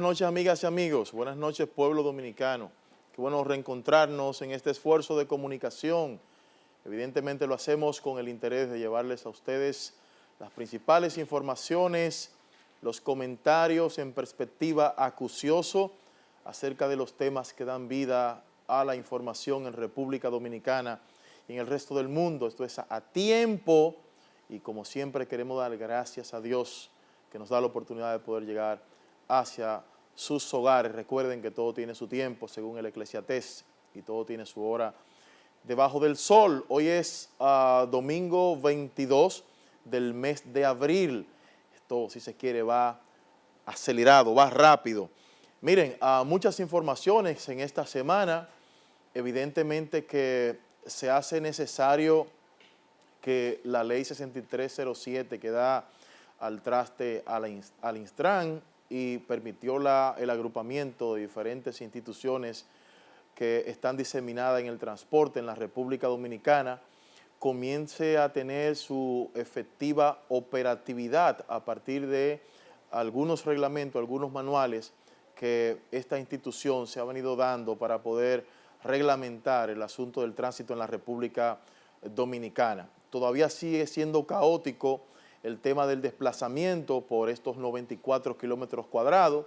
noches, amigas y amigos. Buenas noches, pueblo dominicano. Qué bueno reencontrarnos en este esfuerzo de comunicación. Evidentemente lo hacemos con el interés de llevarles a ustedes las principales informaciones, los comentarios en perspectiva acucioso acerca de los temas que dan vida a la información en República Dominicana y en el resto del mundo. Esto es a tiempo y como siempre queremos dar gracias a Dios que nos da la oportunidad de poder llegar hacia sus hogares. Recuerden que todo tiene su tiempo según el Eclesiastés y todo tiene su hora debajo del sol. Hoy es domingo 22 del mes de abril. Esto, si se quiere, va acelerado, va rápido. Miren, muchas informaciones en esta semana. Evidentemente que se hace necesario que la ley 6307 que da al traste al Instran y permitió el agrupamiento de diferentes instituciones que están diseminadas en el transporte en la República Dominicana, comience a tener su efectiva operatividad a partir de algunos reglamentos, algunos manuales que esta institución se ha venido dando para poder reglamentar el asunto del tránsito en la República Dominicana. Todavía sigue siendo caótico el tema del desplazamiento por estos 94 kilómetros cuadrados,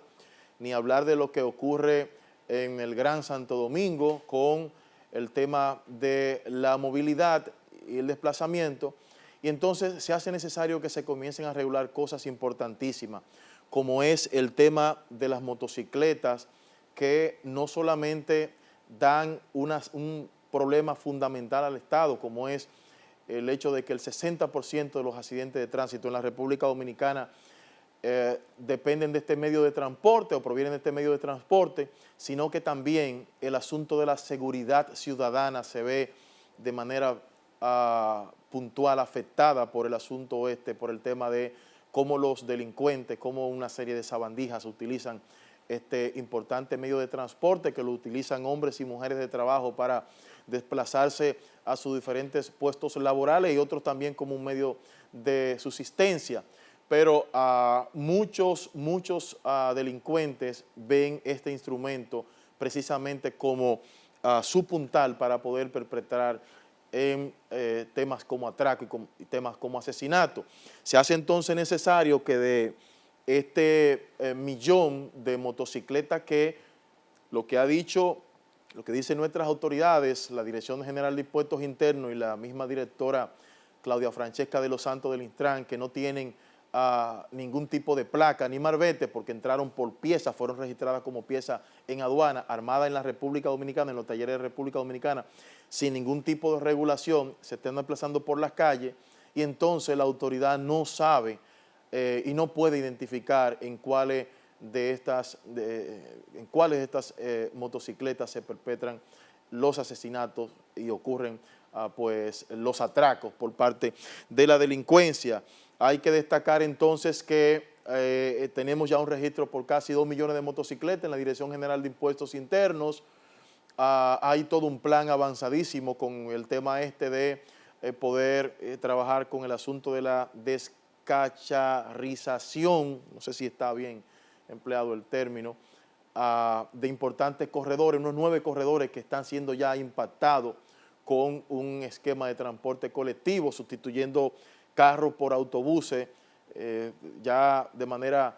ni hablar de lo que ocurre en el Gran Santo Domingo con el tema de la movilidad y el desplazamiento. Y entonces se hace necesario que se comiencen a regular cosas importantísimas, como es el tema de las motocicletas, que no solamente dan un problema fundamental al Estado, como es el hecho de que el 60% de los accidentes de tránsito en la República Dominicana dependen de este medio de transporte o provienen de este medio de transporte, sino que también el asunto de la seguridad ciudadana se ve de manera puntual afectada por el asunto por el tema de cómo los delincuentes, cómo una serie de sabandijas utilizan este importante medio de transporte, que lo utilizan hombres y mujeres de trabajo para desplazarse a sus diferentes puestos laborales y otros también como un medio de subsistencia. Pero muchos delincuentes ven este instrumento precisamente como su puntal para poder perpetrar en temas como atraco y temas como asesinato. Se hace entonces necesario que de este millón de motocicletas que lo que dicen nuestras autoridades, la Dirección General de Impuestos Internos y la misma directora Claudia Francesca de los Santos del Instran, que no tienen ningún tipo de placa ni marbete porque entraron por piezas, fueron registradas como piezas en aduana, armadas en la República Dominicana, en los talleres de República Dominicana, sin ningún tipo de regulación, se están desplazando por las calles y entonces la autoridad no sabe y no puede identificar en cuáles de estas motocicletas se perpetran los asesinatos y ocurren pues los atracos por parte de la delincuencia. Hay que destacar entonces que tenemos ya un registro por casi 2 millones de motocicletas en la Dirección General de Impuestos Internos. Hay todo un plan avanzadísimo con el tema de poder trabajar con el asunto de la descacharrización, no sé si está bien empleado el término, de importantes corredores, unos 9 corredores que están siendo ya impactados con un esquema de transporte colectivo, sustituyendo carros por autobuses ya de manera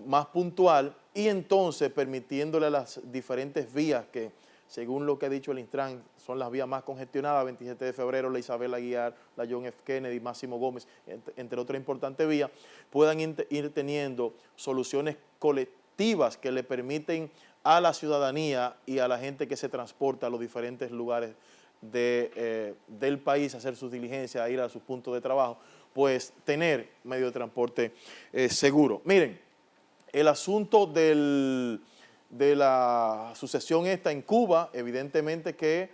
más puntual y entonces permitiéndole a las diferentes vías que, según lo que ha dicho el Instran, son las vías más congestionadas, 27 de febrero, la Isabel Aguiar, la John F. Kennedy, Máximo Gómez, entre otras importantes vías, puedan ir teniendo soluciones colectivas que le permiten a la ciudadanía y a la gente que se transporta a los diferentes lugares del país, hacer sus diligencias, ir a sus puntos de trabajo, pues tener medio de transporte seguro. Miren, el asunto de la sucesión en Cuba, evidentemente que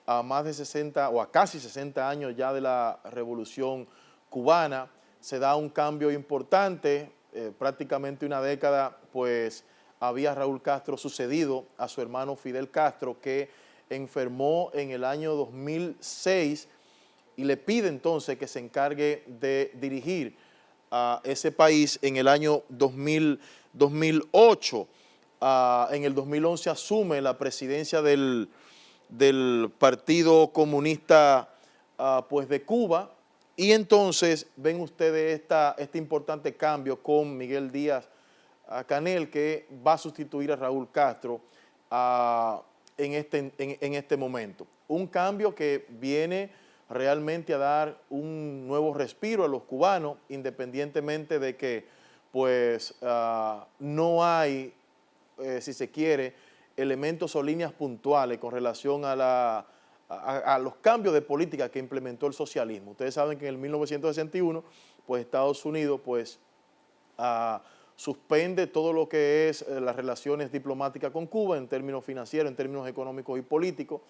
a más de 60 o a casi 60 años ya de la Revolución Cubana, se da un cambio importante, prácticamente una década, pues había Raúl Castro sucedido a su hermano Fidel Castro, que enfermó en el año 2006 y le pide entonces que se encargue de dirigir a ese país en el año 2008. en el 2011 asume la presidencia del Partido Comunista pues de Cuba, y entonces ven ustedes este importante cambio con Miguel Díaz-Canel, que va a sustituir a Raúl Castro en este momento. Un cambio que viene realmente a dar un nuevo respiro a los cubanos, independientemente de que pues no hay, si se quiere, elementos o líneas puntuales con relación a los cambios de política que implementó el socialismo. Ustedes saben que en el 1961, pues Estados Unidos pues, suspende todo lo que es las relaciones diplomáticas con Cuba en términos financieros, en términos económicos y políticos.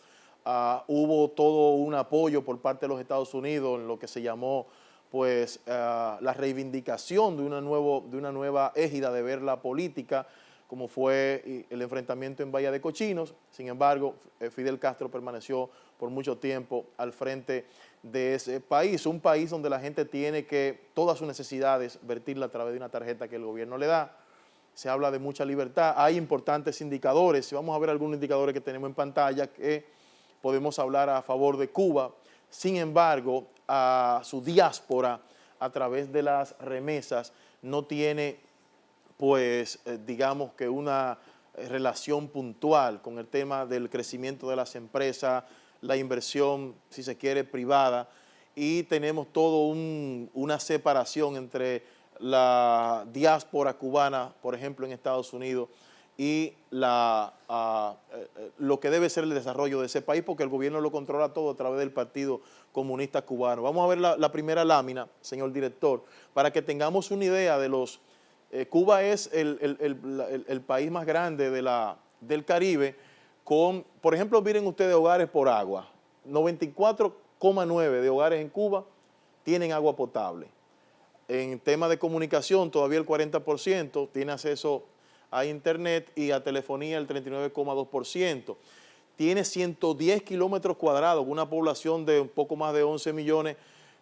Hubo todo un apoyo por parte de los Estados Unidos en lo que se llamó pues, la reivindicación de una nueva égida de ver la política, como fue el enfrentamiento en Bahía de Cochinos. Sin embargo, Fidel Castro permaneció por mucho tiempo al frente de ese país, un país donde la gente tiene que todas sus necesidades vertirla a través de una tarjeta que el gobierno le da. Se habla de mucha libertad, hay importantes indicadores, vamos a ver algunos indicadores que tenemos en pantalla que podemos hablar a favor de Cuba. Sin embargo, a su diáspora a través de las remesas no tiene pues digamos que una relación puntual con el tema del crecimiento de las empresas, la inversión, si se quiere, privada, y tenemos todo una separación entre la diáspora cubana, por ejemplo, en Estados Unidos, y lo que debe ser el desarrollo de ese país, porque el gobierno lo controla todo a través del Partido Comunista Cubano. Vamos a ver la primera lámina, señor director, para que tengamos una idea de los... Cuba es el país más grande del Caribe con, por ejemplo, miren ustedes hogares por agua. 94,9 de hogares en Cuba tienen agua potable. En tema de comunicación, todavía el 40% tiene acceso a internet y a telefonía el 39,2%. Tiene 110 kilómetros cuadrados, una población de un poco más de 11 millones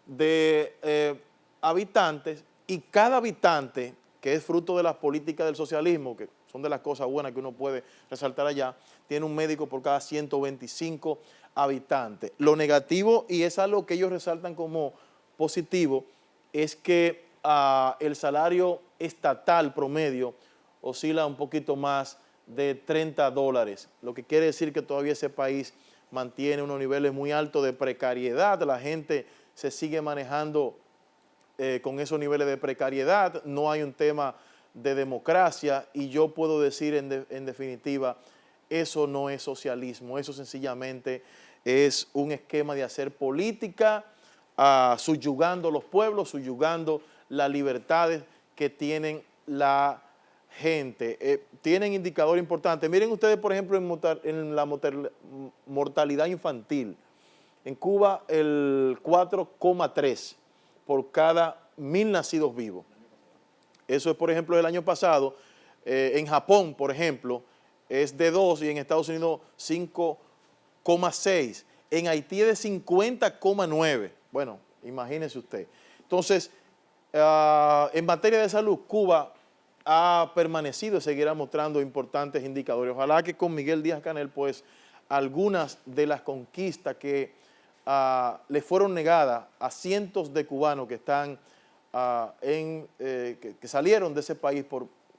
de habitantes, y cada habitante, que es fruto de las políticas del socialismo, que son de las cosas buenas que uno puede resaltar allá, tiene un médico por cada 125 habitantes. Lo negativo, y es algo que ellos resaltan como positivo, es que el salario estatal promedio oscila un poquito más de $30, lo que quiere decir que todavía ese país mantiene unos niveles muy altos de precariedad. La gente se sigue manejando con esos niveles de precariedad, no hay un tema de democracia, y yo puedo decir en definitiva, eso no es socialismo, eso sencillamente es un esquema de hacer política, subyugando los pueblos, subyugando las libertades que tienen la gente. Tienen indicadores importantes. Miren ustedes, por ejemplo, en la mortalidad infantil. En Cuba, el 4,3 por cada 1.000 nacidos vivos. Eso es, por ejemplo, el año pasado. En Japón, por ejemplo, es de 2, y en Estados Unidos 5,6. En Haití es de 50,9. Bueno, imagínese usted. Entonces, en materia de salud, Cuba ha permanecido y seguirá mostrando importantes indicadores. Ojalá que con Miguel Díaz-Canel, pues, algunas de las conquistas que le fueron negadas a cientos de cubanos que están que salieron de ese país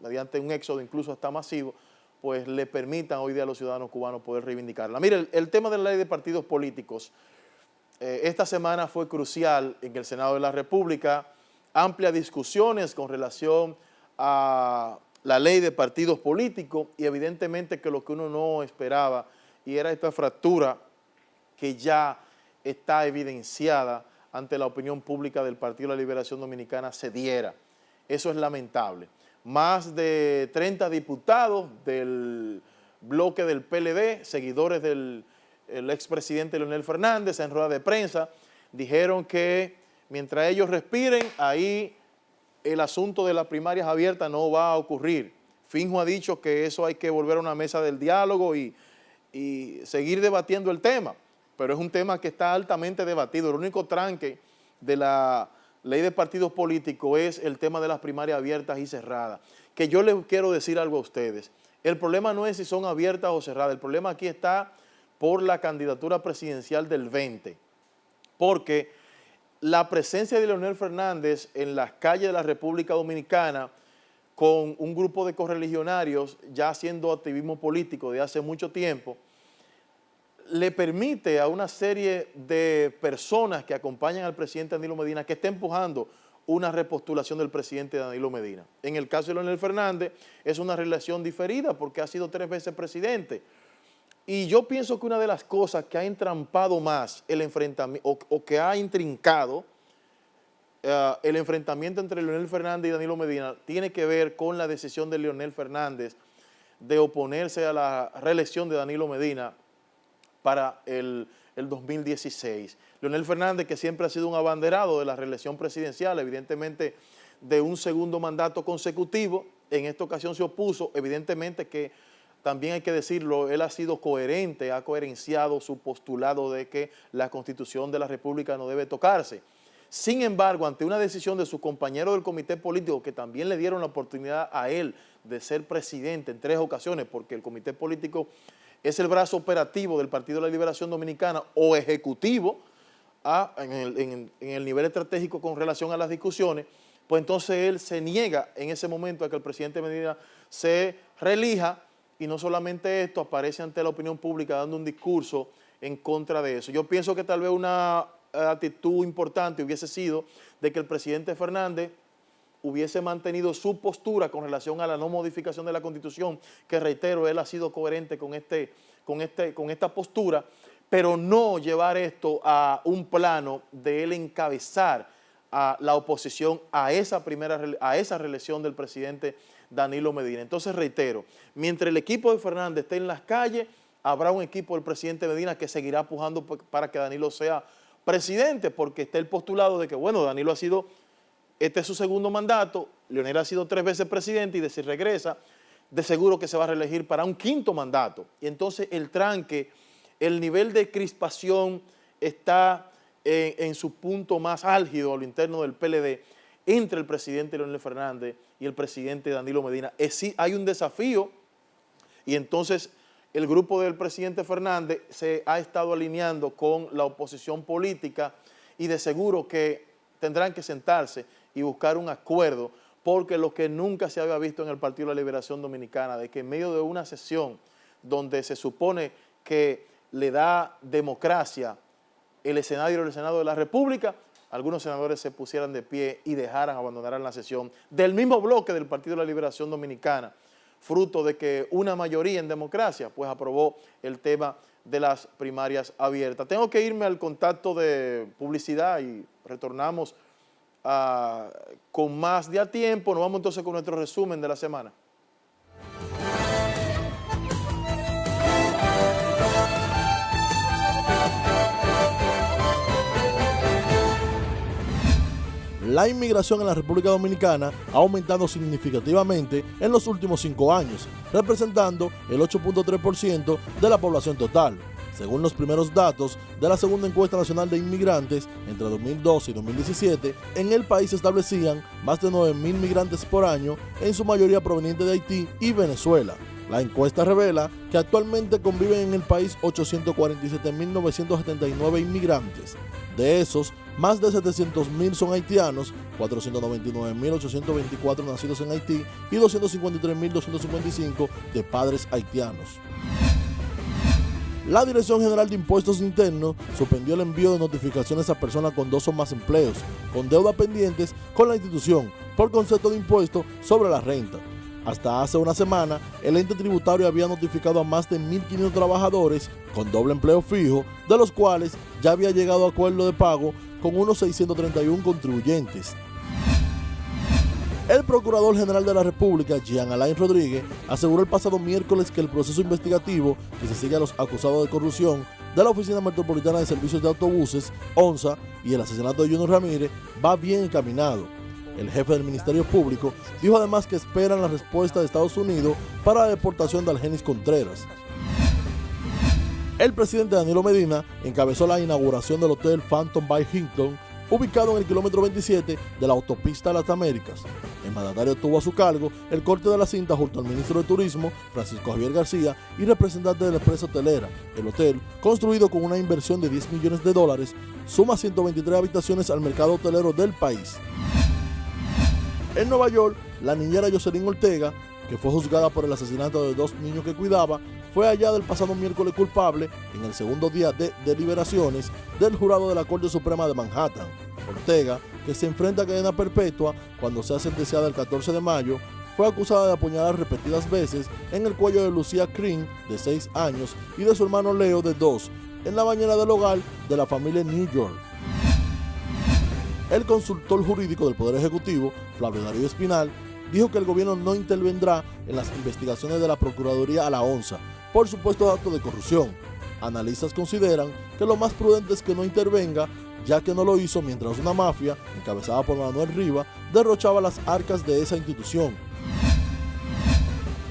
mediante un éxodo incluso hasta masivo, pues le permitan hoy día a los ciudadanos cubanos poder reivindicarla. Mire, el tema de la ley de partidos políticos, esta semana fue crucial en el Senado de la República, amplias discusiones con relación a la ley de partidos políticos, y evidentemente que lo que uno no esperaba, y era esta fractura que ya está evidenciada ante la opinión pública del Partido de la Liberación Dominicana, se diera. Eso es lamentable. Más de 30 diputados del bloque del PLD, seguidores del expresidente Leonel Fernández, en rueda de prensa, dijeron que mientras ellos respiren, ahí el asunto de las primarias abiertas no va a ocurrir. Finjo ha dicho que eso hay que volver a una mesa del diálogo y seguir debatiendo el tema, pero es un tema que está altamente debatido. El único tranque de la ley de partidos políticos es el tema de las primarias abiertas y cerradas. Que yo les quiero decir algo a ustedes. El problema no es si son abiertas o cerradas, el problema aquí está por la candidatura presidencial del 20, porque la presencia de Leonel Fernández en las calles de la República Dominicana con un grupo de correligionarios ya haciendo activismo político de hace mucho tiempo, le permite a una serie de personas que acompañan al presidente Danilo Medina que está empujando una repostulación del presidente Danilo Medina. En el caso de Leonel Fernández es una relación diferida porque ha sido 3 veces presidente. Y yo pienso que una de las cosas que ha entrampado más el enfrentamiento o que ha intrincado el enfrentamiento entre Leonel Fernández y Danilo Medina tiene que ver con la decisión de Leonel Fernández de oponerse a la reelección de Danilo Medina para el 2016. Leonel Fernández, que siempre ha sido un abanderado de la reelección presidencial, evidentemente de un segundo mandato consecutivo, en esta ocasión se opuso, evidentemente que también hay que decirlo, él ha sido coherente, ha coherenciado su postulado de que la Constitución de la República no debe tocarse. Sin embargo, ante una decisión de sus compañeros del comité político que también le dieron la oportunidad a él de ser presidente en 3 ocasiones, porque el comité político es el brazo operativo del Partido de la Liberación Dominicana o ejecutivo en el nivel estratégico con relación a las discusiones, pues entonces él se niega en ese momento a que el presidente Medina se reelija y no solamente esto, aparece ante la opinión pública dando un discurso en contra de eso. Yo pienso que tal vez una actitud importante hubiese sido de que el presidente Fernández hubiese mantenido su postura con relación a la no modificación de la Constitución, que reitero, él ha sido coherente con esta postura, pero no llevar esto a un plano de él encabezar a la oposición a esa reelección del presidente Danilo Medina. Entonces reitero, mientras el equipo de Fernández esté en las calles, habrá un equipo del presidente Medina que seguirá pujando para que Danilo sea presidente, porque está el postulado de que, bueno, Danilo ha sido, este es su segundo mandato, Leonel ha sido 3 veces presidente y de si regresa, de seguro que se va a reelegir para un 5º mandato. Y entonces el tranque, el nivel de crispación está en su punto más álgido a lo interno del PLD entre el presidente Leonel Fernández y el presidente Danilo Medina. Hay un desafío y entonces el grupo del presidente Fernández se ha estado alineando con la oposición política y de seguro que tendrán que sentarse y buscar un acuerdo, porque lo que nunca se había visto en el Partido de la Liberación Dominicana, de que en medio de una sesión donde se supone que le da democracia el escenario del Senado de la República, algunos senadores se pusieran de pie y abandonaran la sesión del mismo bloque del Partido de la Liberación Dominicana, fruto de que una mayoría en democracia pues aprobó el tema de las primarias abiertas. Tengo que irme al contacto de publicidad y retornamos con más de a tiempo. Nos vamos entonces con nuestro resumen de la semana. La inmigración en la República Dominicana ha aumentado significativamente en los últimos 5 años, representando el 8.3% de la población total. Según los primeros datos de la segunda encuesta nacional de inmigrantes, entre 2012 y 2017, en el país se establecían más de 9.000 migrantes por año, en su mayoría provenientes de Haití y Venezuela. La encuesta revela que actualmente conviven en el país 847.979 inmigrantes. De esos, más de 700.000 son haitianos, 499.824 nacidos en Haití y 253.255 de padres haitianos. La Dirección General de Impuestos Internos suspendió el envío de notificaciones a personas con 2 o más empleos, con deuda pendientes con la institución por concepto de impuesto sobre la renta. Hasta hace una semana, el ente tributario había notificado a más de 1.500 trabajadores con doble empleo fijo, de los cuales ya había llegado a acuerdo de pago con unos 631 contribuyentes. El Procurador General de la República, Jean Alain Rodríguez, aseguró el pasado miércoles que el proceso investigativo que se sigue a los acusados de corrupción de la Oficina Metropolitana de Servicios de Autobuses, ONSA, y el asesinato de Junior Ramírez va bien encaminado. El jefe del Ministerio Público dijo además que esperan la respuesta de Estados Unidos para la deportación de Algenis Contreras. El presidente Danilo Medina encabezó la inauguración del Hotel Phantom by Hilton ubicado en el kilómetro 27 de la autopista Las Américas. El mandatario tuvo a su cargo el corte de la cinta junto al ministro de Turismo, Francisco Javier García, y representantes de la empresa hotelera. El hotel, construido con una inversión de $10 millones, suma 123 habitaciones al mercado hotelero del país. En Nueva York, la niñera Jocelyn Ortega, que fue juzgada por el asesinato de 2 niños que cuidaba, fue hallada el pasado miércoles culpable en el segundo día de deliberaciones del jurado de la Corte Suprema de Manhattan. Ortega, que se enfrenta a cadena perpetua cuando sea sentenciada el 14 de mayo, fue acusada de apuñalar repetidas veces en el cuello de Lucía Green, de 6 años, y de su hermano Leo, de 2, en la bañera del hogar de la familia New York. El consultor jurídico del Poder Ejecutivo, Flavio Darío Espinal, dijo que el gobierno no intervendrá en las investigaciones de la Procuraduría a la ONSA por supuestos actos de corrupción. Analistas consideran que lo más prudente es que no intervenga, ya que no lo hizo mientras una mafia, encabezada por Manuel Riva, derrochaba las arcas de esa institución.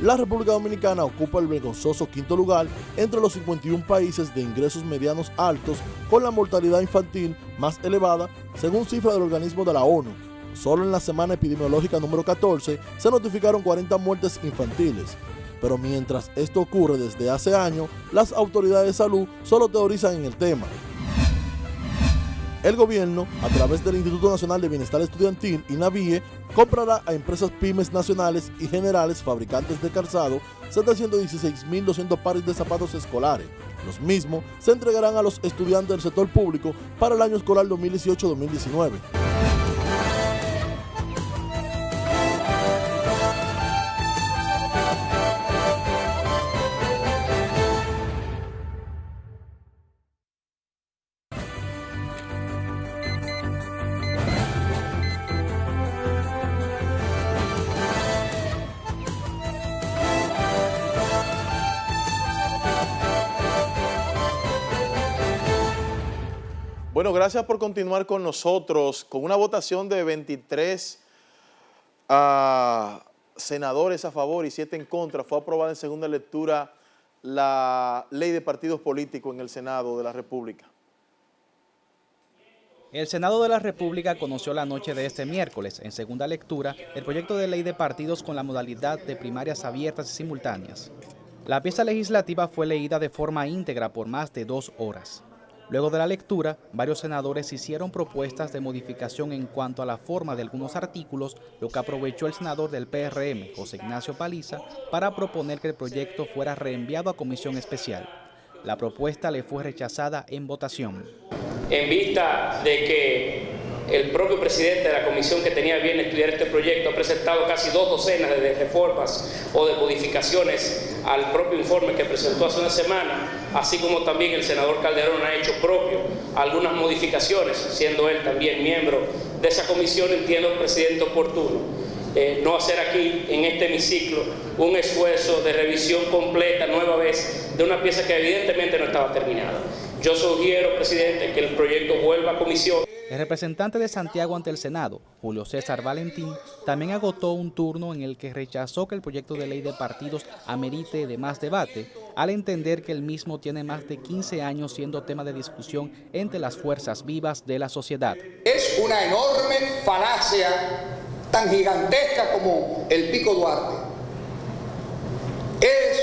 La República Dominicana ocupa el vergonzoso quinto lugar entre los 51 países de ingresos medianos altos con la mortalidad infantil más elevada, según cifras del organismo de la ONU. Solo en la semana epidemiológica número 14 se notificaron 40 muertes infantiles. Pero mientras esto ocurre desde hace años, las autoridades de salud solo teorizan en el tema. El gobierno, a través del Instituto Nacional de Bienestar Estudiantil, INAVIE, comprará a empresas pymes nacionales y generales fabricantes de calzado 716.200 pares de zapatos escolares. Los mismos se entregarán a los estudiantes del sector público para el año escolar 2018-2019. Bueno, gracias por continuar con nosotros. Con una votación de 23 senadores a favor y 7 en contra, fue aprobada en segunda lectura la Ley de Partidos Políticos en el Senado de la República. El Senado de la República conoció la noche de este miércoles, en segunda lectura, el proyecto de ley de partidos con la modalidad de primarias abiertas y simultáneas. La pieza legislativa fue leída de forma íntegra por más de 2 horas. Luego de la lectura, varios senadores hicieron propuestas de modificación en cuanto a la forma de algunos artículos, lo que aprovechó el senador del PRM, José Ignacio Paliza, para proponer que el proyecto fuera reenviado a comisión especial. La propuesta le fue rechazada en votación. En vista de que el propio presidente de la comisión que tenía bien estudiar este proyecto ha presentado casi 2 docenas de reformas o de modificaciones al propio informe que presentó hace una semana, así como también el senador Calderón ha hecho propio algunas modificaciones, siendo él también miembro de esa comisión, entiendo, presidente, oportuno no hacer aquí, en este hemiciclo, un esfuerzo de revisión completa, nueva vez, de una pieza que evidentemente no estaba terminada. Yo sugiero, presidente, que el proyecto vuelva a comisión. El representante de Santiago ante el Senado, Julio César Valentín, también agotó un turno en el que rechazó que el proyecto de ley de partidos amerite de más debate, al entender que el mismo tiene más de 15 años siendo tema de discusión entre las fuerzas vivas de la sociedad. Es una enorme falacia tan gigantesca como el Pico Duarte. Es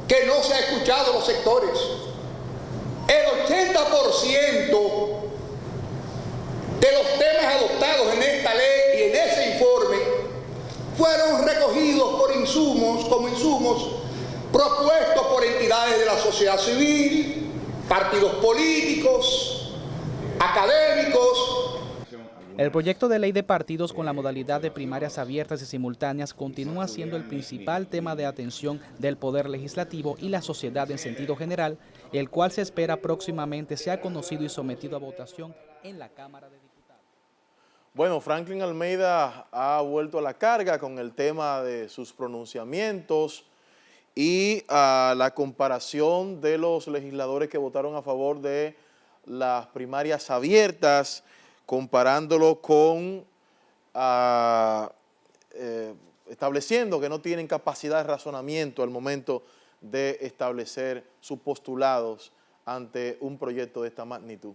que no se ha escuchado los sectores. El 80% de los temas adoptados en esta ley y en ese informe fueron recogidos por insumos, como insumos propuestos por entidades de la sociedad civil, partidos políticos, académicos. El proyecto de ley de partidos con la modalidad de primarias abiertas y simultáneas continúa siendo el principal tema de atención del Poder Legislativo y la sociedad en sentido general, el cual se espera próximamente sea conocido y sometido a votación en la Cámara de Diputados. Bueno, Franklin Almeida ha vuelto a la carga con el tema de sus pronunciamientos y la comparación de los legisladores que votaron a favor de las primarias abiertas, comparándolo con estableciendo que no tienen capacidad de razonamiento al momento de establecer sus postulados ante un proyecto de esta magnitud.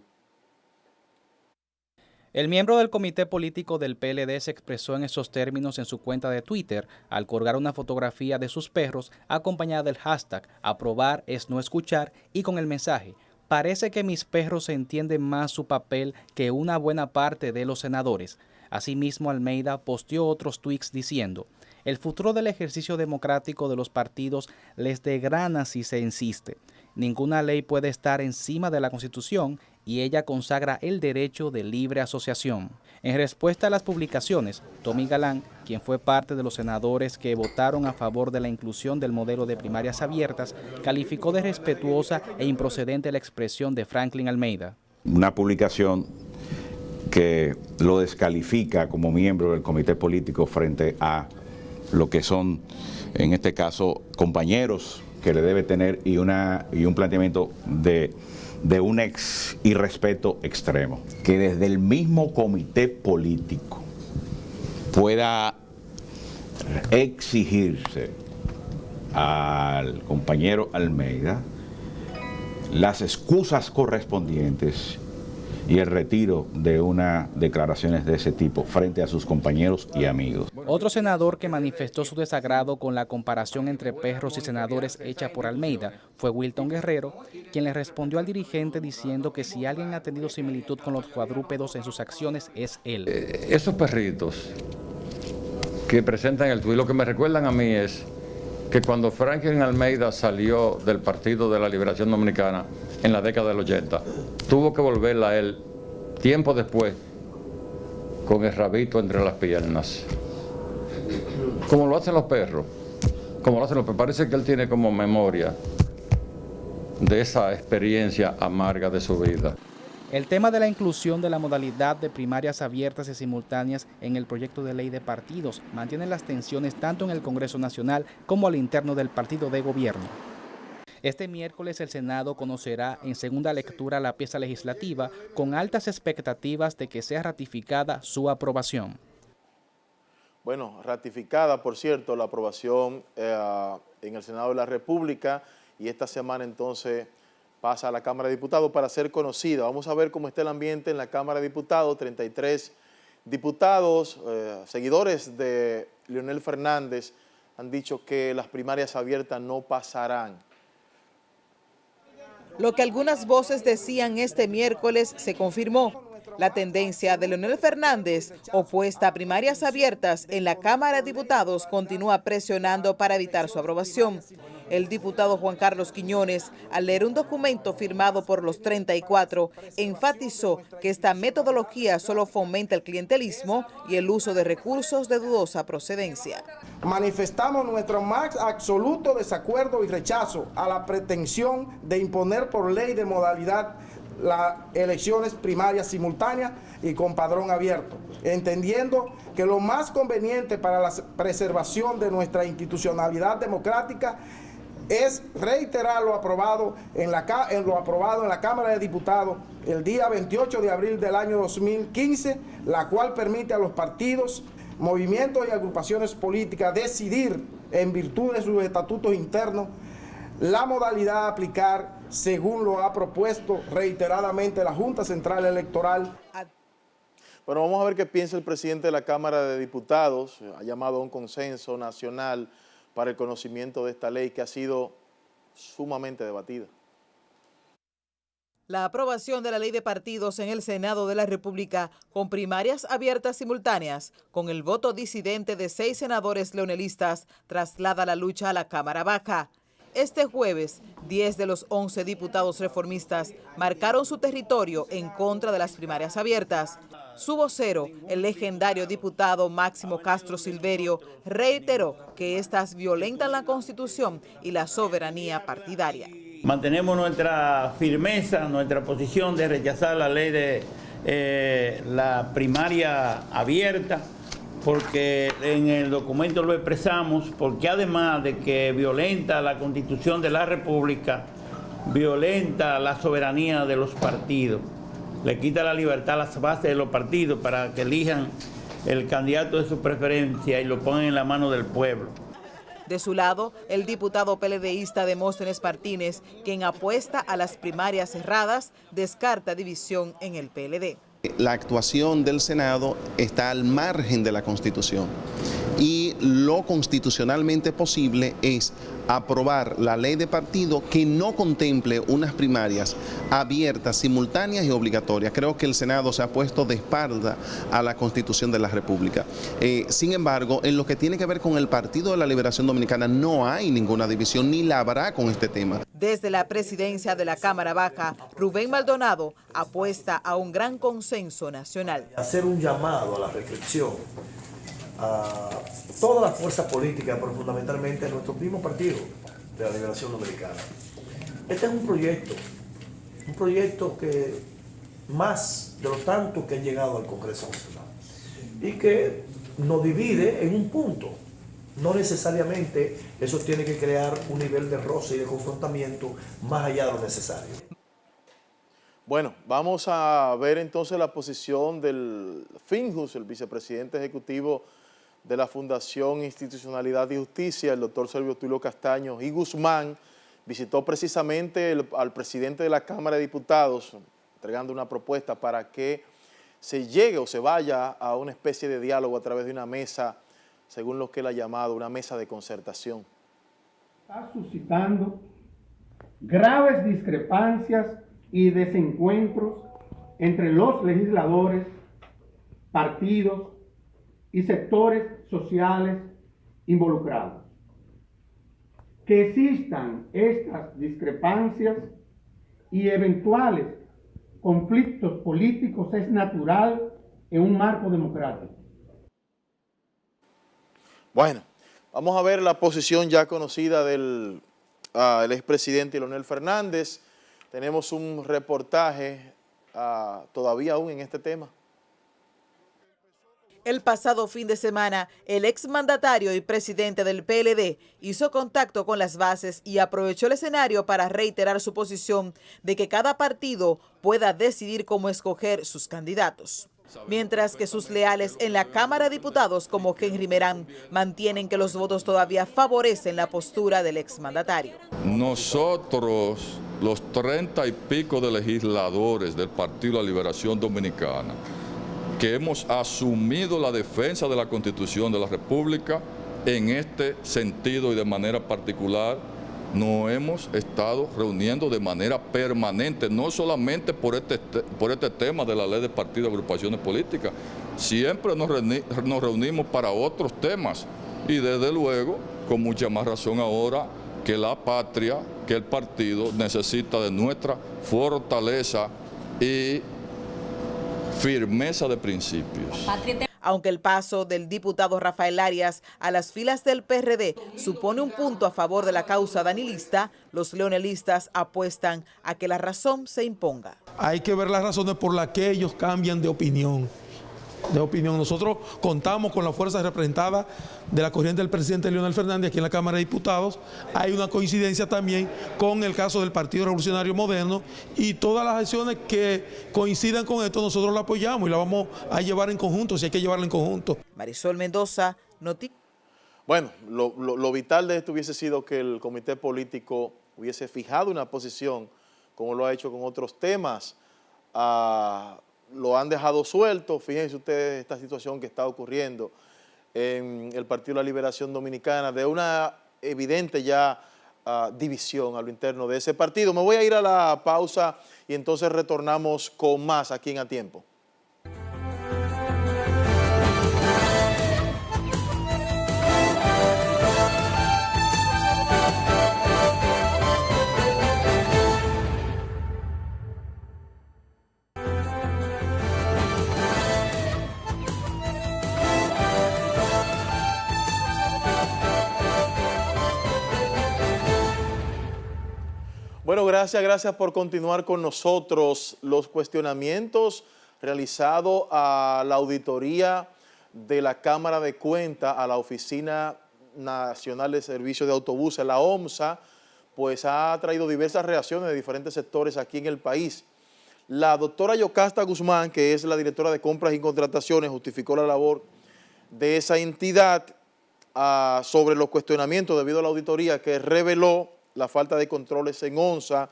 El miembro del comité político del PLD se expresó en esos términos en su cuenta de Twitter al colgar una fotografía de sus perros acompañada del hashtag aprobar es no escuchar y con el mensaje parece que mis perros entienden más su papel que una buena parte de los senadores. Asimismo, Almeida posteó otros tweets diciendo: el futuro del ejercicio democrático de los partidos les degrana si se insiste. Ninguna ley puede estar encima de la Constitución y ella consagra el derecho de libre asociación. En respuesta a las publicaciones, Tommy Galán, quien fue parte de los senadores que votaron a favor de la inclusión del modelo de primarias abiertas, calificó de respetuosa e improcedente la expresión de Franklin Almeida. Una publicación que lo descalifica como miembro del comité político frente a lo que son, en este caso, compañeros que le debe tener y un planteamiento de un irrespeto extremo. Que desde el mismo comité político pueda exigirse al compañero Almeida las excusas correspondientes y el retiro de unas declaraciones de ese tipo frente a sus compañeros y amigos. Otro senador que manifestó su desagrado con la comparación entre perros y senadores hecha por Almeida fue Wilton Guerrero, quien le respondió al dirigente diciendo que si alguien ha tenido similitud con los cuadrúpedos en sus acciones es él. Esos perritos que presentan el tuit, lo que me recuerdan a mí es que cuando Franklin Almeida salió del Partido de la Liberación Dominicana en la década del 80, tuvo que volverla a él tiempo después con el rabito entre las piernas. Como lo hacen los perros, parece que él tiene como memoria de esa experiencia amarga de su vida. El tema de la inclusión de la modalidad de primarias abiertas y simultáneas en el proyecto de ley de partidos mantiene las tensiones tanto en el Congreso Nacional como al interno del partido de gobierno. Este miércoles el Senado conocerá en segunda lectura la pieza legislativa con altas expectativas de que sea ratificada su aprobación. Bueno, ratificada, por cierto, la aprobación en el Senado de la República y esta semana entonces pasa a la Cámara de Diputados para ser conocida. Vamos a ver cómo está el ambiente en la Cámara de Diputados. 33 diputados, seguidores de Leonel Fernández, han dicho que las primarias abiertas no pasarán. Lo que algunas voces decían este miércoles se confirmó. La tendencia de Leonel Fernández, opuesta a primarias abiertas en la Cámara de Diputados, continúa presionando para evitar su aprobación. El diputado Juan Carlos Quiñones, al leer un documento firmado por los 34, enfatizó que esta metodología solo fomenta el clientelismo y el uso de recursos de dudosa procedencia. Manifestamos nuestro más absoluto desacuerdo y rechazo a la pretensión de imponer por ley de modalidad las elecciones primarias simultáneas y con padrón abierto, entendiendo que lo más conveniente para la preservación de nuestra institucionalidad democrática es reiterar lo aprobado en la Cámara de Diputados el día 28 de abril del año 2015, la cual permite a los partidos, movimientos y agrupaciones políticas decidir, en virtud de sus estatutos internos, la modalidad a aplicar según lo ha propuesto reiteradamente la Junta Central Electoral. Bueno, vamos a ver qué piensa el presidente de la Cámara de Diputados. Ha llamado a un consenso nacional para el conocimiento de esta ley que ha sido sumamente debatida. La aprobación de la ley de partidos en el Senado de la República con primarias abiertas simultáneas, con el voto disidente de 6 senadores leonelistas, traslada la lucha a la Cámara Baja. Este jueves, 10 de los 11 diputados reformistas marcaron su territorio en contra de las primarias abiertas. Su vocero, el legendario diputado Máximo Castro Silverio, reiteró que estas violentan la Constitución y la soberanía partidaria. Mantenemos nuestra firmeza, nuestra posición de rechazar la ley de la primaria abierta, porque en el documento lo expresamos, porque además de que violenta la Constitución de la República, violenta la soberanía de los partidos, le quita la libertad a las bases de los partidos para que elijan el candidato de su preferencia y lo pongan en la mano del pueblo. De su lado, el diputado PLDista Demóstenes Martínez, quien apuesta a las primarias cerradas, descarta división en el PLD. La actuación del Senado está al margen de la Constitución y lo constitucionalmente posible es aprobar la ley de partido que no contemple unas primarias abiertas, simultáneas y obligatorias. Creo que el Senado se ha puesto de espalda a la Constitución de la República. Sin embargo, en lo que tiene que ver con el Partido de la Liberación Dominicana no hay ninguna división ni la habrá con este tema. Desde la presidencia de la Cámara Baja, Rubén Maldonado apuesta a un gran consenso nacional. Hacer un llamado a la reflexión a toda la fuerza política, pero fundamentalmente a nuestro mismo partido de la Liberación Dominicana. Este es un proyecto que más de lo tanto que ha llegado al Congreso Nacional y que nos divide en un punto. No necesariamente eso tiene que crear un nivel de roce y de confrontamiento más allá de lo necesario. Bueno, vamos a ver entonces la posición del Finjus, el vicepresidente ejecutivo de la Fundación Institucionalidad y Justicia, el doctor Servio Tulio Castaño y Guzmán, visitó precisamente al presidente de la Cámara de Diputados, entregando una propuesta para que se llegue o se vaya a una especie de diálogo a través de una mesa, según lo que él ha llamado una mesa de concertación. Está suscitando graves discrepancias y desencuentros entre los legisladores, partidos y sectores sociales involucrados. Que existan estas discrepancias y eventuales conflictos políticos es natural en un marco democrático. Bueno, vamos a ver la posición ya conocida del el expresidente Leonel Fernández. Tenemos un reportaje todavía aún en este tema. El pasado fin de semana, el exmandatario y presidente del PLD hizo contacto con las bases y aprovechó el escenario para reiterar su posición de que cada partido pueda decidir cómo escoger sus candidatos. Mientras que sus leales en la Cámara de Diputados, como Henry Merán, mantienen que los votos todavía favorecen la postura del exmandatario. Nosotros, los 30 y pico de legisladores del Partido de la Liberación Dominicana, que hemos asumido la defensa de la Constitución de la República, en este sentido y de manera particular, nos hemos estado reuniendo de manera permanente, no solamente por este tema de la ley de partidos y agrupaciones políticas, siempre nos reunimos para otros temas y desde luego, con mucha más razón ahora, que la patria, que el partido necesita de nuestra fortaleza y firmeza de principios. Aunque el paso del diputado Rafael Arias a las filas del PRD supone un punto a favor de la causa danilista, los leonelistas apuestan a que la razón se imponga. Hay que ver las razones por las que ellos cambian de opinión. Nosotros contamos con la fuerza representada de la corriente del presidente Leonel Fernández aquí en la Cámara de Diputados. Hay una coincidencia también con el caso del Partido Revolucionario Moderno y todas las acciones que coincidan con esto nosotros la apoyamos y la vamos a llevar en conjunto, si hay que llevarla en conjunto. Marisol Mendoza, Bueno, lo vital de esto hubiese sido que el comité político hubiese fijado una posición, como lo ha hecho con otros temas. Lo han dejado suelto. Fíjense ustedes esta situación que está ocurriendo en el Partido de la Liberación Dominicana, de una evidente ya división a lo interno de ese partido. Me voy a ir a la pausa y entonces retornamos con más aquí en A Tiempo. Bueno, gracias por continuar con nosotros. Los cuestionamientos realizados a la auditoría de la Cámara de Cuentas, a la Oficina Nacional de Servicios de Autobuses, la OMSA, pues ha traído diversas reacciones de diferentes sectores aquí en el país. La doctora Yocasta Guzmán, que es la directora de Compras y Contrataciones, justificó la labor de esa entidad sobre los cuestionamientos debido a la auditoría que reveló la falta de controles en ONSA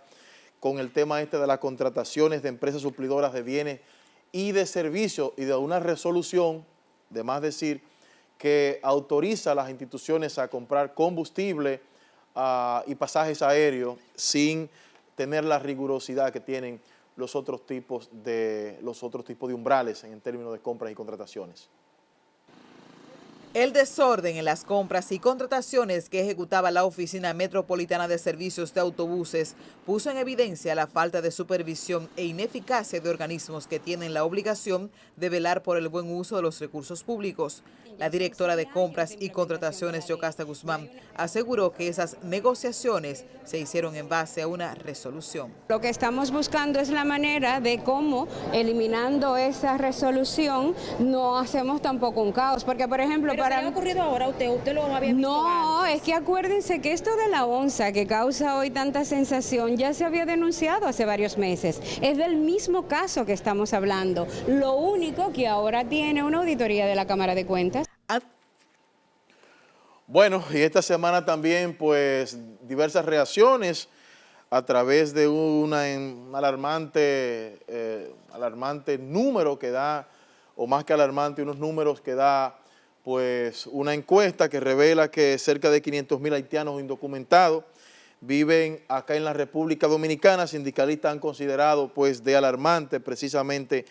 con el tema de las contrataciones de empresas suplidoras de bienes y de servicio y de una resolución, de más decir, que autoriza a las instituciones a comprar combustible y pasajes aéreos sin tener la rigurosidad que tienen los otros tipos de umbrales en términos de compras y contrataciones. El desorden en las compras y contrataciones que ejecutaba la Oficina Metropolitana de Servicios de Autobuses puso en evidencia la falta de supervisión e ineficacia de organismos que tienen la obligación de velar por el buen uso de los recursos públicos. La directora de Compras y Contrataciones, Yocasta Guzmán, aseguró que esas negociaciones se hicieron en base a una resolución. Lo que estamos buscando es la manera de cómo, eliminando esa resolución, no hacemos tampoco un caos, porque por ejemplo, ¿Pero para... se le ha ocurrido ahora? ¿Usted lo había visto No, antes? es que acuérdense que esto de la onza que causa hoy tanta sensación ya se había denunciado hace varios meses. Es del mismo caso que estamos hablando. Lo único que ahora tiene una auditoría de la Cámara de Cuentas. Bueno, y esta semana también, pues, diversas reacciones a través de un alarmante número que da, o más que alarmante, unos números que da, pues, una encuesta que revela que cerca de 500,000 haitianos indocumentados viven acá en la República Dominicana. Sindicalistas han considerado, pues, de alarmante precisamente,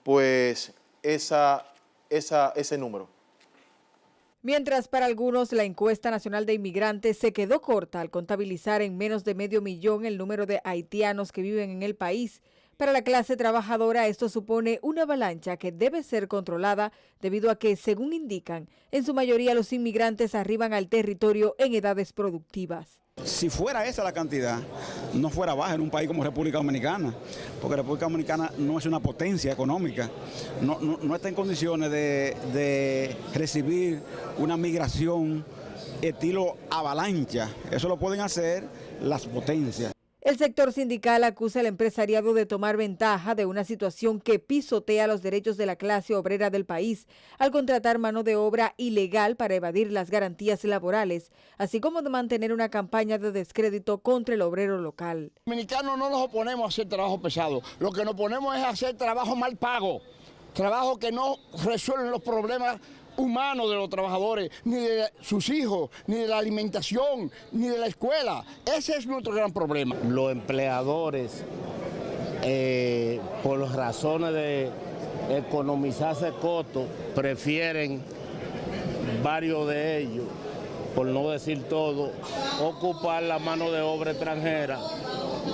pues, ese número. Mientras para algunos la encuesta nacional de inmigrantes se quedó corta al contabilizar en menos de 500,000 el número de haitianos que viven en el país, para la clase trabajadora esto supone una avalancha que debe ser controlada debido a que, según indican, en su mayoría los inmigrantes arriban al territorio en edades productivas. Si fuera esa la cantidad, no fuera baja en un país como República Dominicana, porque República Dominicana no es una potencia económica, no está en condiciones de recibir una migración estilo avalancha. Eso lo pueden hacer las potencias. El sector sindical acusa al empresariado de tomar ventaja de una situación que pisotea los derechos de la clase obrera del país al contratar mano de obra ilegal para evadir las garantías laborales, así como de mantener una campaña de descrédito contra el obrero local. Los dominicanos no nos oponemos a hacer trabajo pesado, lo que nos oponemos es hacer trabajo mal pago, trabajo que no resuelven los problemas humanos de los trabajadores, ni de sus hijos, ni de la alimentación, ni de la escuela. Ese es nuestro gran problema. Los empleadores, por las razones de economizarse costos, prefieren varios de ellos, por no decir todo, ocupar la mano de obra extranjera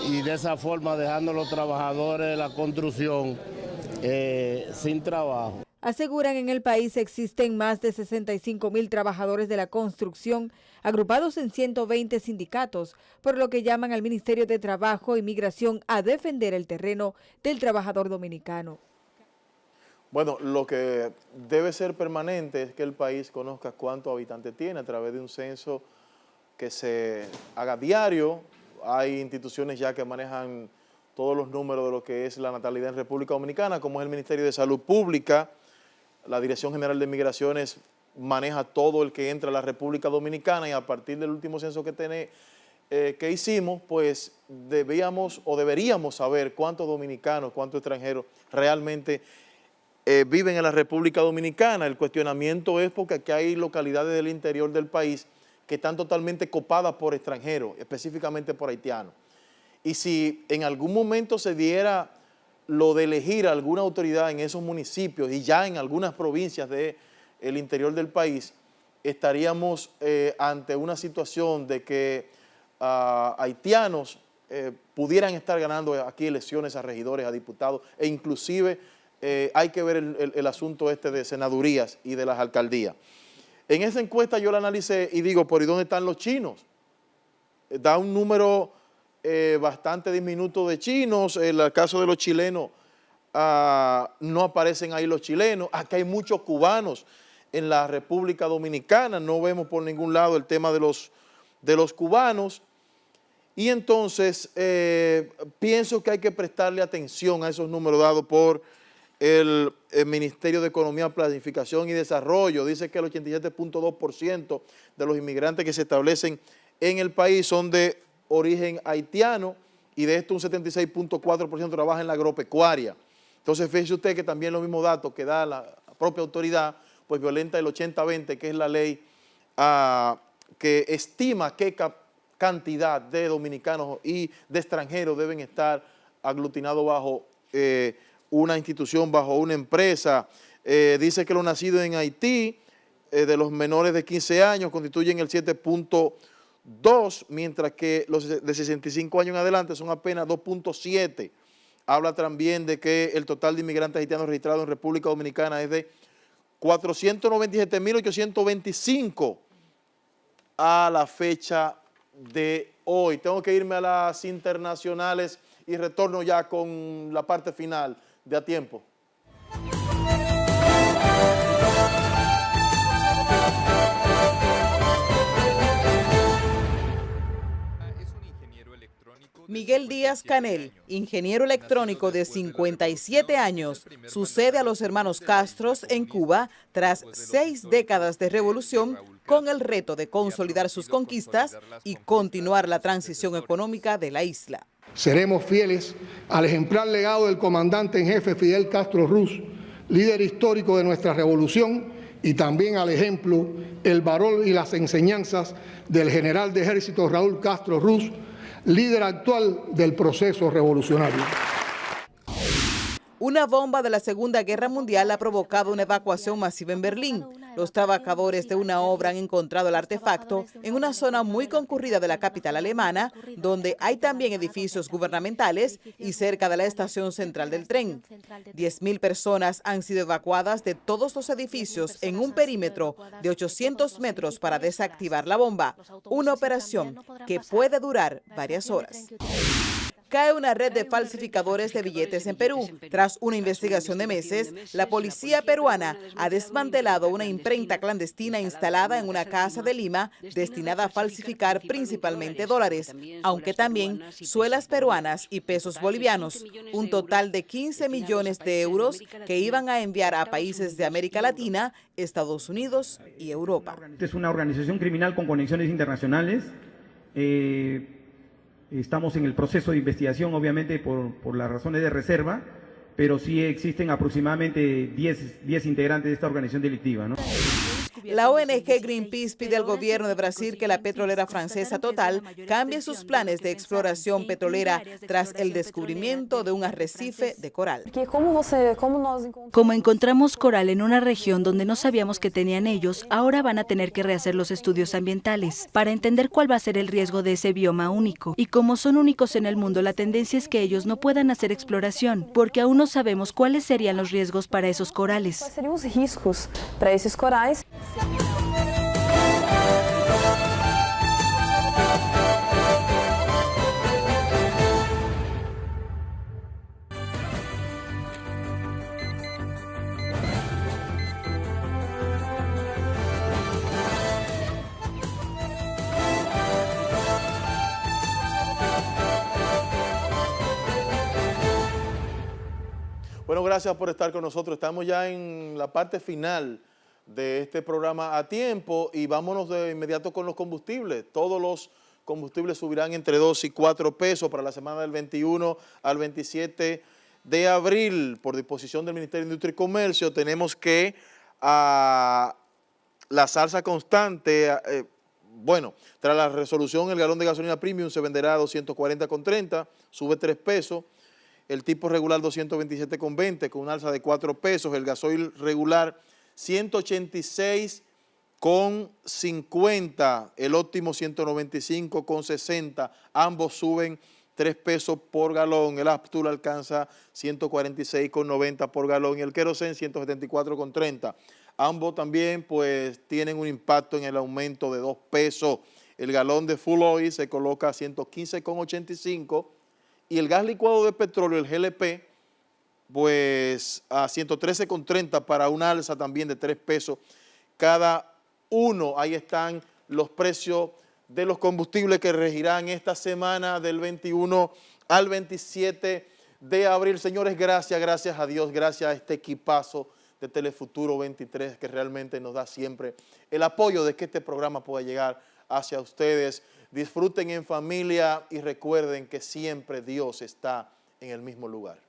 y de esa forma dejando a los trabajadores de la construcción sin trabajo. Aseguran en el país existen más de 65,000 trabajadores de la construcción agrupados en 120 sindicatos, por lo que llaman al Ministerio de Trabajo y Migración a defender el terreno del trabajador dominicano. Bueno, lo que debe ser permanente es que el país conozca cuántos habitantes tiene a través de un censo que se haga diario. Hay instituciones ya que manejan todos los números de lo que es la natalidad en República Dominicana, como es el Ministerio de Salud Pública. La Dirección General de Migraciones maneja todo el que entra a la República Dominicana, y a partir del último censo que hicimos, pues deberíamos saber cuántos dominicanos, cuántos extranjeros realmente viven en la República Dominicana. El cuestionamiento es porque aquí hay localidades del interior del país que están totalmente copadas por extranjeros, específicamente por haitianos. Y si en algún momento se diera lo de elegir a alguna autoridad en esos municipios y ya en algunas provincias del interior del país, estaríamos ante una situación de que haitianos pudieran estar ganando aquí elecciones a regidores, a diputados, e inclusive hay que ver el asunto de senadurías y de las alcaldías. En esa encuesta yo la analicé y digo, ¿por dónde están los chinos? Da un número bastante diminuto de chinos. En el caso de los chilenos, no aparecen ahí los chilenos. Acá hay muchos cubanos en la República Dominicana, no vemos por ningún lado el tema de los cubanos. Y entonces pienso que hay que prestarle atención a esos números dados por el Ministerio de Economía, Planificación y Desarrollo. Dice que el 87.2% de los inmigrantes que se establecen en el país son de origen haitiano, y de esto un 76.4% trabaja en la agropecuaria. Entonces, fíjese usted que también los mismos datos que da la propia autoridad, pues violenta el 80-20, que es la ley que estima qué cantidad de dominicanos y de extranjeros deben estar aglutinados bajo una institución, bajo una empresa. Dice que los nacidos en Haití, de los menores de 15 años, constituyen el 7.2, mientras que los de 65 años en adelante son apenas 2.7. Habla también de que el total de inmigrantes haitianos registrados en República Dominicana es de 497.825 a la fecha de hoy. Tengo que irme a las internacionales y retorno ya con la parte final de A Tiempo. Miguel Díaz Canel, ingeniero electrónico de 57 años, sucede a los hermanos Castros en Cuba tras 6 décadas de revolución, con el reto de consolidar sus conquistas y continuar la transición económica de la isla. Seremos fieles al ejemplar legado del comandante en jefe Fidel Castro Ruz, líder histórico de nuestra revolución, y también al ejemplo, el valor y las enseñanzas del general de ejército Raúl Castro Ruz, líder actual del proceso revolucionario. Una bomba de la Segunda Guerra Mundial ha provocado una evacuación masiva en Berlín. Los trabajadores de una obra han encontrado el artefacto en una zona muy concurrida de la capital alemana, donde hay también edificios gubernamentales y cerca de la estación central del tren. 10.000 personas han sido evacuadas de todos los edificios en un perímetro de 800 metros para desactivar la bomba, una operación que puede durar varias horas. Cae una red de falsificadores de billetes en Perú. Tras una investigación de meses, la policía peruana ha desmantelado una imprenta clandestina instalada en una casa de Lima destinada a falsificar principalmente dólares, aunque también suelas peruanas y pesos bolivianos, un total de 15 millones de euros que iban a enviar a países de América Latina, Estados Unidos y Europa. Es una organización criminal con conexiones internacionales. Estamos en el proceso de investigación, obviamente, por las razones de reserva, pero sí existen aproximadamente 10 integrantes de esta organización delictiva, ¿no? La ONG Greenpeace pide al gobierno de Brasil que la petrolera francesa Total cambie sus planes de exploración petrolera tras el descubrimiento de un arrecife de coral. Como encontramos coral en una región donde no sabíamos que tenían ellos, ahora van a tener que rehacer los estudios ambientales para entender cuál va a ser el riesgo de ese bioma único. Y como son únicos en el mundo, la tendencia es que ellos no puedan hacer exploración, porque aún no sabemos cuáles serían los riesgos para esos corales. Bueno, gracias por estar con nosotros. Estamos ya en la parte final de este programa A Tiempo y vámonos de inmediato con los combustibles. Todos los combustibles subirán entre 2 y 4 pesos para la semana del 21 al 27 de abril. Por disposición del Ministerio de Industria y Comercio, tenemos que la salsa constante, tras la resolución, el galón de gasolina premium se venderá a 240,30, sube 3 pesos. El tipo regular 227,20 con un alza de 4 pesos. El gasoil regular 186,50, el óptimo 195,60, ambos suben 3 pesos por galón. El Aptul alcanza 146,90 por galón y el Kerosene 174,30. Ambos también pues tienen un impacto en el aumento de 2 pesos. El galón de full oil se coloca a 115,85 y el gas licuado de petróleo, el GLP, pues a 113,30 para una alza también de 3 pesos cada uno. Ahí están los precios de los combustibles que regirán esta semana del 21 al 27 de abril. Señores, gracias a Dios, gracias a este equipazo de Telefuturo 23 que realmente nos da siempre el apoyo de que este programa pueda llegar hacia ustedes. Disfruten en familia y recuerden que siempre Dios está en el mismo lugar.